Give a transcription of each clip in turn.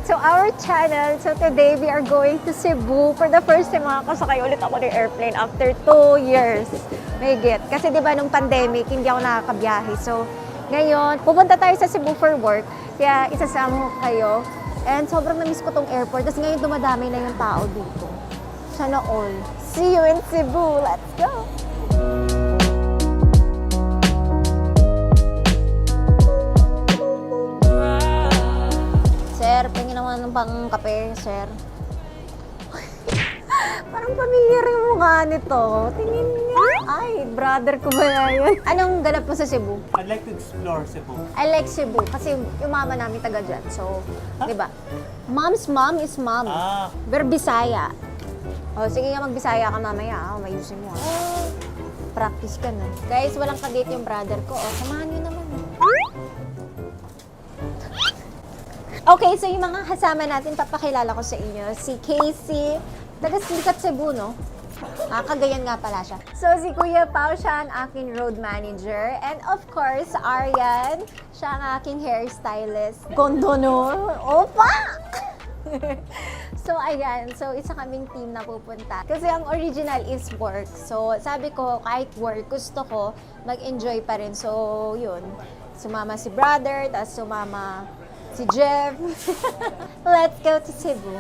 to our channel. So today we are going to Cebu. For the first time makakasakay ulit ako ng airplane after 2 years. May get. Kasi di ba nung pandemic, hindi ako nakakabiyahe. So ngayon, pupunta tayo sa Cebu for work. Kaya isasama ko kayo. And sobrang na-miss ko tong airport. Tapos ngayon dumadami na yung tao dito. Sana all. See you in Cebu. Let's go! Sir, pingin naman ng pang kape, sir. Parang familiar yung mukha nito. Tingin niya. Ay, brother ko ba yun? Anong ganap mo sa Cebu? I'd like to explore Cebu. I like Cebu kasi yung mama namin taga dyan. So, di ba? Mom's mom is mom. Pero Bisaya. O, sige nga mag-Bisaya ka mamaya. Mayusin mo. Practice ka na. Guys, walang kadate yung brother ko. O, samahan nyo naman. Okay, so yung mga kasama natin, papakilala ko sa inyo. Si Casey, taga Sikat Cebu, no? Kagayan nga pala siya. So, si Kuya Pao, siya ang aking road manager. And of course, Arian, siya ang aking hairstylist. Gondolo! Opa! So, ayan. So, isa kaming team na pupunta. Kasi ang original is work. So, sabi ko, kahit work, gusto ko mag-enjoy pa rin. So, yun. Sumama si brother, tapos sumama si Jeff. Let's go to Cebu.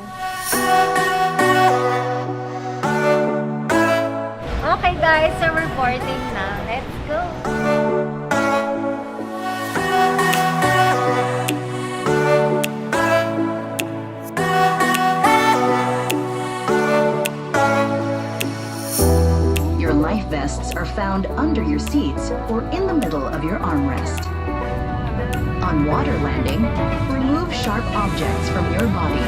Okay guys, so we're boarding na. Let's go. Your life vests are found under your seats or in the middle of your armrest. On water landing, remove sharp objects from your body.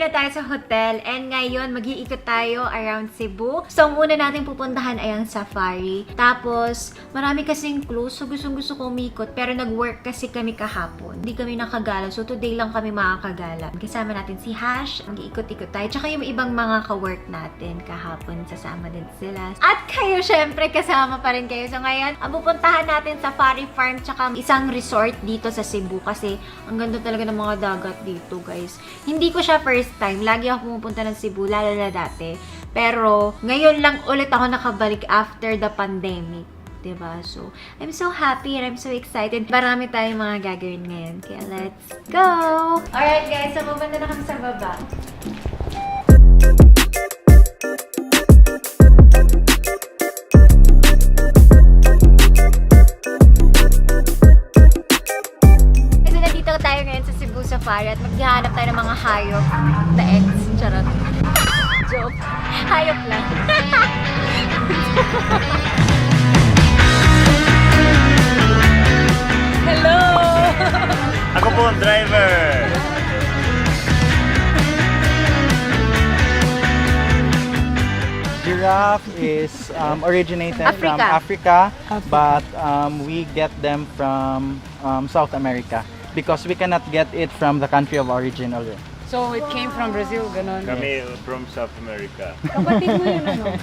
Na tayo sa hotel and ngayon mag-iikot tayo around Cebu. So muna natin pupuntahan ay ang safari. Tapos marami kasing clues, so gusto ko umikot pero nag-work kasi kami kahapon. Hindi kami nakagala, so today lang kami makakagala. Kasama natin si Hash, mag-iikot-ikot tayo. Tsaka yung ibang mga ka-work natin kahapon, sasama din sila. At kayo syempre kasama pa rin kayo. So ngayon, ang pupuntahan natin safari farm tsaka isang resort dito sa Cebu kasi ang ganda talaga ng mga dagat dito, guys. Hindi ko siya first time. Lagi ako pumupunta ng Cebu, lalo na dati. Pero, ngayon lang ulit ako nakabalik after the pandemic. Diba? So, I'm so happy and I'm so excited. Marami tayong mga gagawin ngayon. Kaya, let's go! Alright guys, so pupunta na kami sa baba. Tayo ngayon sa Cebu Safari at maghahanap tayo ng mga hayop na eggs. Charot. Joke. Hayop lang. Hello! Ako po ang driver! Giraffe is originated from Africa, but we get them from South America. Because we cannot get it from the country of origin already. So it came from Brazil, ganon. Kami from South America. Kapatid mo yun, ano?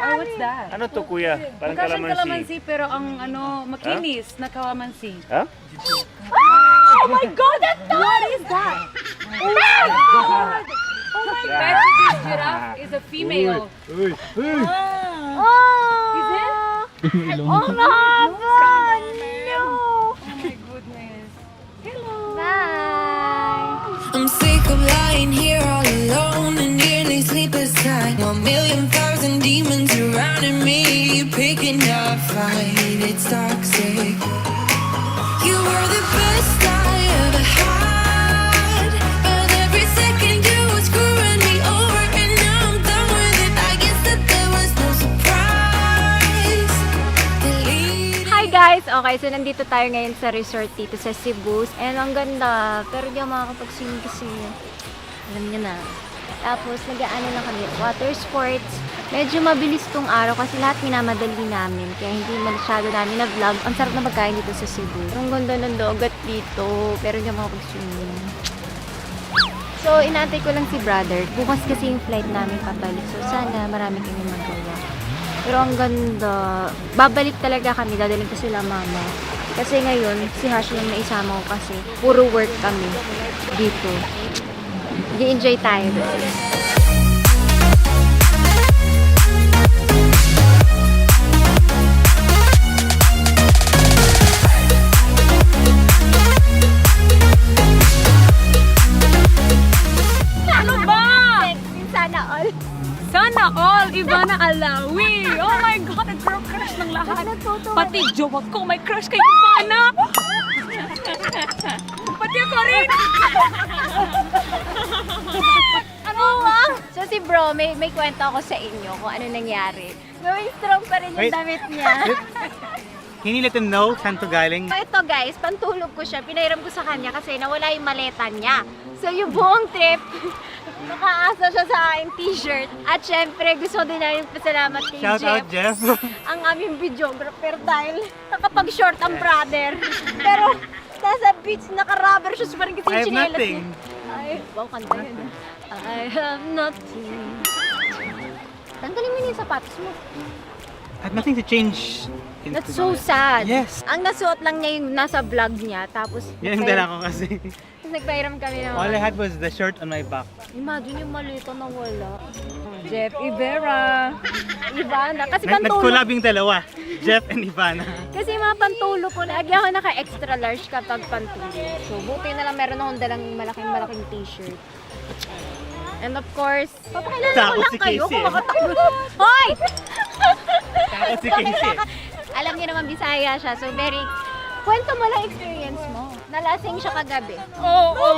What's that? Ano to, kuya? Parang Magkasang kalamansi. kalamansi, pero ang ano, makinis na kalamansi. Ha? Oh my God! What is that? Oh my God! Oh my God! This giraffe is a female. Uy! Uy! Oh! Is it? Oh my God! No! Oh my goodness. Hello! Bye! I'm sick of lying here all alone and nearly sleepless night. 1,000,000 demons surrounding me, picking a fight. It's toxic. You were the best I ever had, but every second you were screwing me over, and now I'm done with it. I guess that there was no surprise. guys, okay, so nandito tayo ngayon sa resort dito sa Cebu. And ang ganda, pero di ako makakapag-swimming kasi alam niyo na. Tapos nag-aano lang kami, water sports. Medyo mabilis tong araw kasi lahat minamadali namin. Kaya hindi masyado namin na-vlog. Ang sarap na magkain dito sa Cebu. Ang ganda ng dagat dito, pero di ako makakapag-swimming. So, inaantay ko lang si brother. Bukas kasi yung flight namin pabalik. So, sana marami kami magawa. Pero ang ganda. Babalik talaga kami. Dadalhin ko sila mama. Kasi ngayon, si Hash yung naisama ko kasi puro work kami dito. Nag-enjoy tayo. Sana all, Ivana Alawi. Oh my God, nag-girl crush ng lahat. Pati jowa ko, may crush kay Ivana. Pati ako rin. Ano ba? So si bro, may kwento ako sa inyo kung ano nangyari. Gawing strong pa rin yung Wait. damit niya. Can you let them know saan to galing? So ito guys, pantulog ko siya. Pinairam ko sa kanya kasi nawala yung maleta niya. So yung buong trip, nakaasa siya sa aking t-shirt. At syempre, gusto din namin pasalamat kay Shout Jeff. out, Jeff. Ang aming videographer dahil nakapag-short ang brother. Pero nasa beach, naka-rubber shoes pa rin kasi I have yung chinelas nothing. niya. Ay, wow, kanta yun. I have nothing. Tanggalin mo na yung sapatos mo. I have nothing to change. into That's so my- sad. Yes. Ang nasuot lang niya yung nasa vlog niya. Tapos, Yan ang dala ko kasi. nagpairam kami ng All I had was the shirt on my back. Imagine yung malito na wala. Jeff Ivera. Ivana. Kasi pantulo. Nag-collab yung dalawa. Jeff and Ivana. Kasi yung mga pantulo ko, lagi ako naka-extra large kapag pantulo. So, buti na lang meron akong dalang malaking t-shirt. And of course, papakilala ko Takot lang si kayo Casey, kung eh. makatakbo. Hoy! Takot si Casey. Alam niyo naman, Bisaya siya. So, very... Kwento mo lang experience mo. Nalasing siya kagabi. Oo.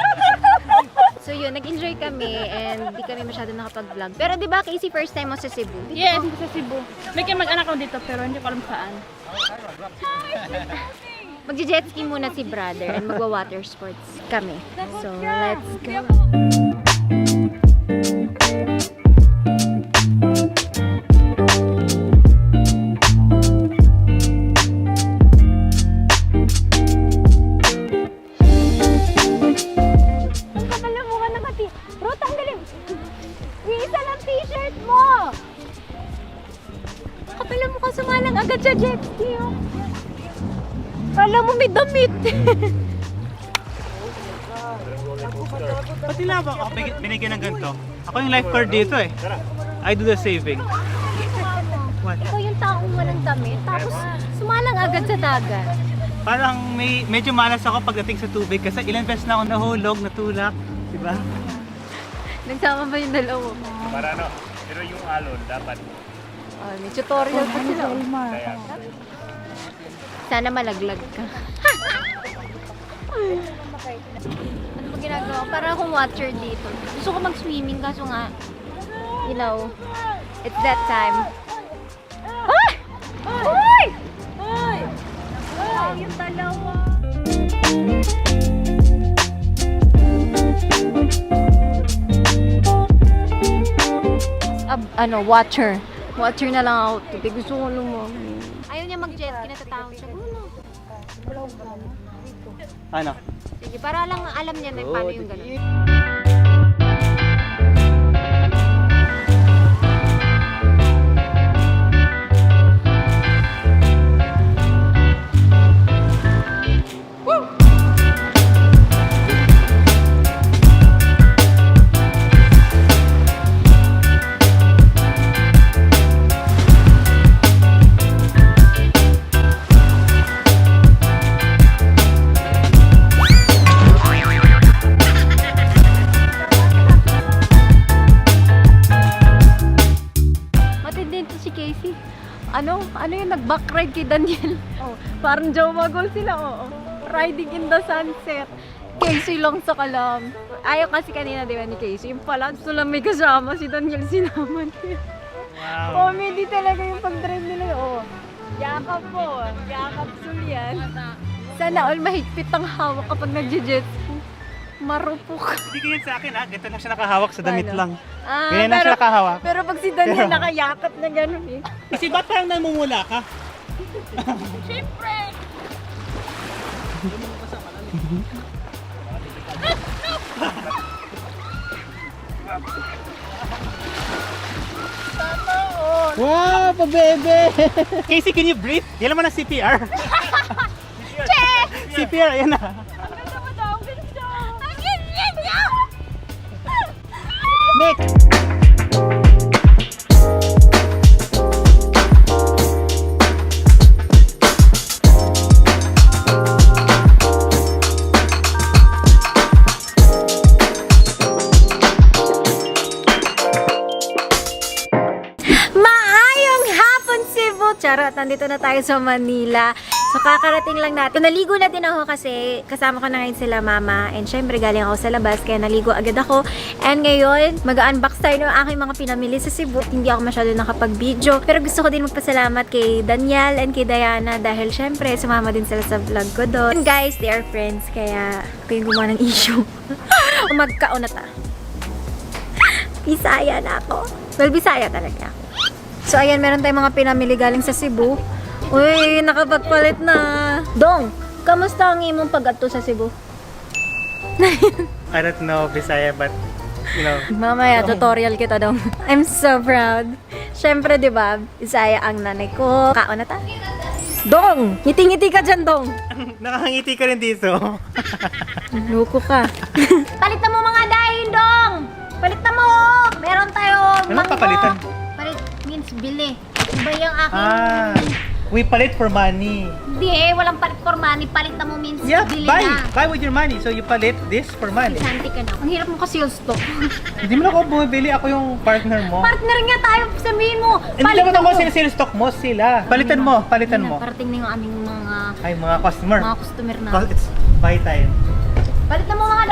So yun, nag-enjoy kami and di kami masyado nakapag-vlog. Pero di ba, Casey, first time mo sa Cebu? Yes, sa Cebu. May kamag-anak ko dito pero hindi ko alam saan. Magje-jet ski muna si brother and magwa-water sports kami. So, let's go. Ang kapal na mukha ng mati. Bro, tanggalin. Isa lang t-shirt mo. Kapal na mukha, sumalang agad sa jet ski. Oh. Kala mo may damit. Pati na ba ako binigyan ng ganito? Ako yung lifeguard dito eh. I do the saving. What? Ikaw yung taong walang damit, tapos sumalang agad sa dagat. Parang medyo malas ako pagdating sa tubig kasi ilang beses na ako nahulog, natulak. Diba? Nagsama ba yung dalawa? Para ano, pero yung alon dapat Oh, may tutorial pa sila. kaya Sana malaglag ka. Ano ba ginagawa? Para akong watcher dito. Gusto ko mag-swimming kaso nga, you know, it's that time. Ay! Ay! Ay! Ay! Yung dalawa. Watcher. Watcher na lang ako today. Gusto ko lumami. Ayaw niya mag-jet ski, natatakot siya. Ano? Sige, para lang alam niya na paano yung gano'n. Ano yung nag-backride kay Daniel? Oh, parang Jomagol sila, oo. Riding in the sunset. Casey lang sa kalam. Ayaw kasi kanina, di ba, ni Casey? Yung pala, gusto lang may kasama si Daniel, sinama niya. Wow. Comedy talaga yung pag-drive nila, oo. Yakap po. Yakap Sulian. Sana all mahigpit ang hawak kapag nagje-jet ski. Marupok. Hindi ganyan sa akin ha. Ganito lang siya nakahawak sa damit Paano? lang. Ah, Ganyan lang siya nakahawak. pero pag si Daniel Pero- nakayakap na gano'n eh. Kasi ba't parang namumula ka? Wow, pa-bebe! Casey, can you breathe? Yan naman ang CPR. CPR, ayan na. Nick! Maayong hapon, Cebu! Charot, nandito na tayo sa Manila. So, kakarating lang natin. Naligo na din ako kasi kasama ko na ngayon sila mama. And syempre, galing ako sa labas, kaya naligo agad ako. And ngayon, mag-unbox tayo ng aking mga pinamili sa Cebu. Hindi ako masyado nakapag-video. Pero gusto ko din magpasalamat kay Daniel and kay Diana dahil syempre, sumama din sila sa vlog ko doon. And guys, they are friends, kaya ako yung gumawa ng issue. Magkaon na ta. Bisaya na ako. Well, Bisaya talaga. So, ayan, meron tayong mga pinamili galing sa Cebu. Uy, nakapagpalit na. Dong, kamusta ang imong pag-ato sa Cebu? I don't know Bisaya, but you know. Mamaya, tutorial kita, Dong. I'm so proud. Siyempre, di ba, Bisaya ang nanay ko. Kaon na ta? Dong! Ngiti-ngiti ka dyan, Dong. Nakakangiti ka rin dito. Loko ka. Palitan mo mga dahin, Dong! Palitan mo! Meron tayo Ano papalitan? Palit means bili. Iba yung aking... We palit for money. Hindi eh, walang palit for money. Palitan mo means Yeah, bili buy. na. Buy with your money. So you palit this for money. Santi ka na. Ang hirap mo kasi yung stock. Hindi mo na ako bumibili. Ako yung partner mo. Partner nga tayo, sabihin mo. Hindi naman ako sila stock mo, sila. Palitan mo, palitan mo. Parating na yung aming mga Ay, mga customer. customer na. Because it's buy time. Palitan mo mga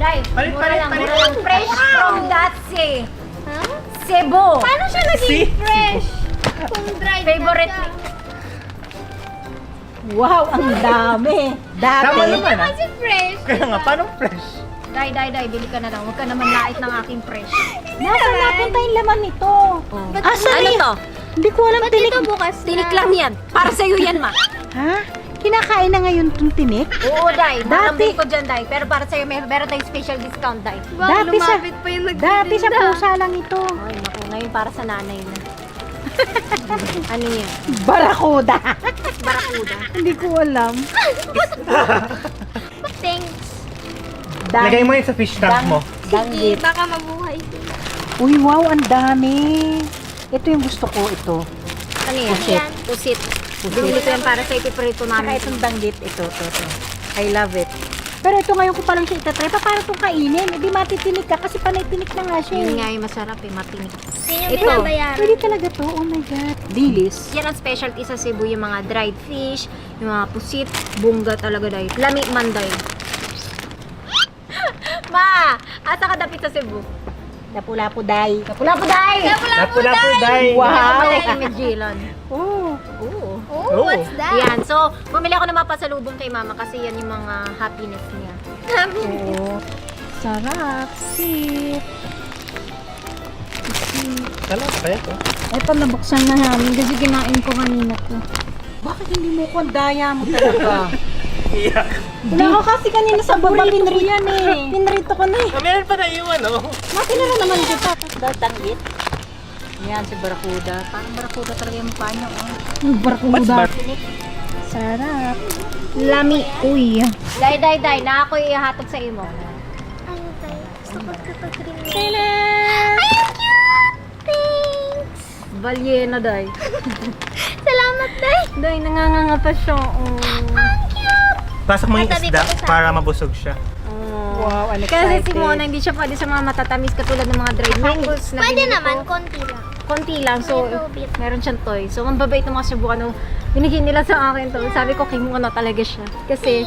day. Palit, Mura palit, lang, palit. mura lang. Fresh from Datse. Cebu. Paano siya See? fresh? Kung dry. Favorite. Wow, ang dami. Tama naman ah. Kasi fresh. Kaya nga, paano fresh? Day, bili ka na lang. Huwag ka naman lait ng aking fresh. Nasaan napunta yung laman nito? Ano to? Hindi ko alam tinik. bukas tinik lang yan. Para sa'yo yan, ma. Ha? Kinakain na ngayon itong tinik? Oo, Day. Dati- Matambay ko dyan, Day. Pero para sa'yo, meron tayong special discount, Day. Dati sa pusa lang ito. Ay, naku. Ngayon para sa nanay na. Ano yan? Barakuda. Barakuda. Hindi ko alam. Thanks. Lagay mo yun sa fish tank mo. Danggit. Baka mabuhay. Uy, wow, ang dami. Ito yung gusto ko, ito. Ano yan? Pusit. Pusit. Bumili ko yan para sa ipiprito Saka namin. itong danggit, ito. I love it. Pero ito ngayon ko palang siya itatry. Paano itong kainin? Hindi matitinik ka kasi panay tinik na nga siya. Yun eh. nga yung masarap eh, matinik. Ito. Pwede talaga to. Oh my God. Dilis. Yan ang specialty sa Cebu, yung mga dried fish, yung mga pusit, bungga talaga dahil. Lami manday. Ma! Asa ka dapit sa Cebu? Lapu-lapu day. Lapu-lapu day! Lapu-lapu day. Wow. Magellan. Oh. Oo. Oh, what's Yan, so, bumili ako ng mga pasalubong kay mama kasi yan yung mga happiness niya. Oo. Sarap. Sip. Salamat kaya to. Ito, nabuksan na namin kasi kinain ko kanina to. Bakit hindi mo ko ang daya mo talaga? Iyak. Wala ko kasi kanina sa baba pinrito yan eh. Pinrito ko na eh. Meron pa na iwan, oh. Matinara naman kita. Datanggit. Yan si Barakuda. Parang Barakuda talaga yung mukha niya. Oh. What's bar? Sarap. Lami, uy. Day, na ako ihatog sa imo. Balyena, Day. Salamat, Day. Day, nanganganga pa siya. Oh. Pasok mo yung isda para mabusog siya. Wow, I'm Kasi excited. si Mona, hindi siya pwede sa mga matatamis katulad ng mga dried mangoes na Pwede binili naman, ko. konti lang. Konti lang. So, Little bit. meron siyang toy. So, ang babait ng mga Cebuano, binigyan nila sa akin to. Sabi ko, kay Mona talaga siya. Kasi,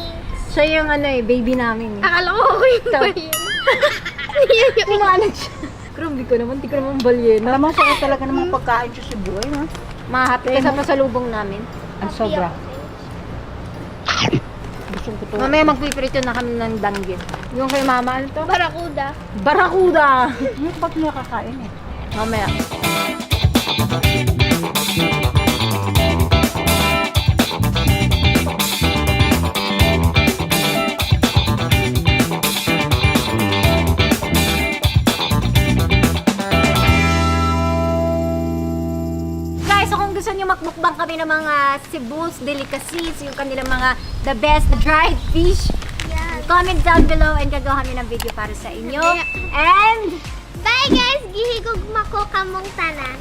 siya yung baby namin. Akala ko ako yung So, bayan. Umaanag siya. Grabe ko naman, di ko naman balyena. Alam mo, sarap talaga ng mga pagkain sa Cebu. Ay, no? Mahappy ka sa pasalubong namin. Ang sobra. Gusto ko to. Mamaya magpiprito na kami ng danggit. Yung kay mama, ano to? Barakuda. Barakuda! Pag nakakain eh. Mamaya. Guys, so kung gusto nyo makmukbang kami ng mga Cebu's delicacies, yung kanilang mga the best dried fish, comment down below and gagawa kami ng video para sa inyo. And Bye guys! Gihigog mako kamong tanan.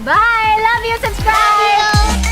bye! Love you! Subscribe! Love you!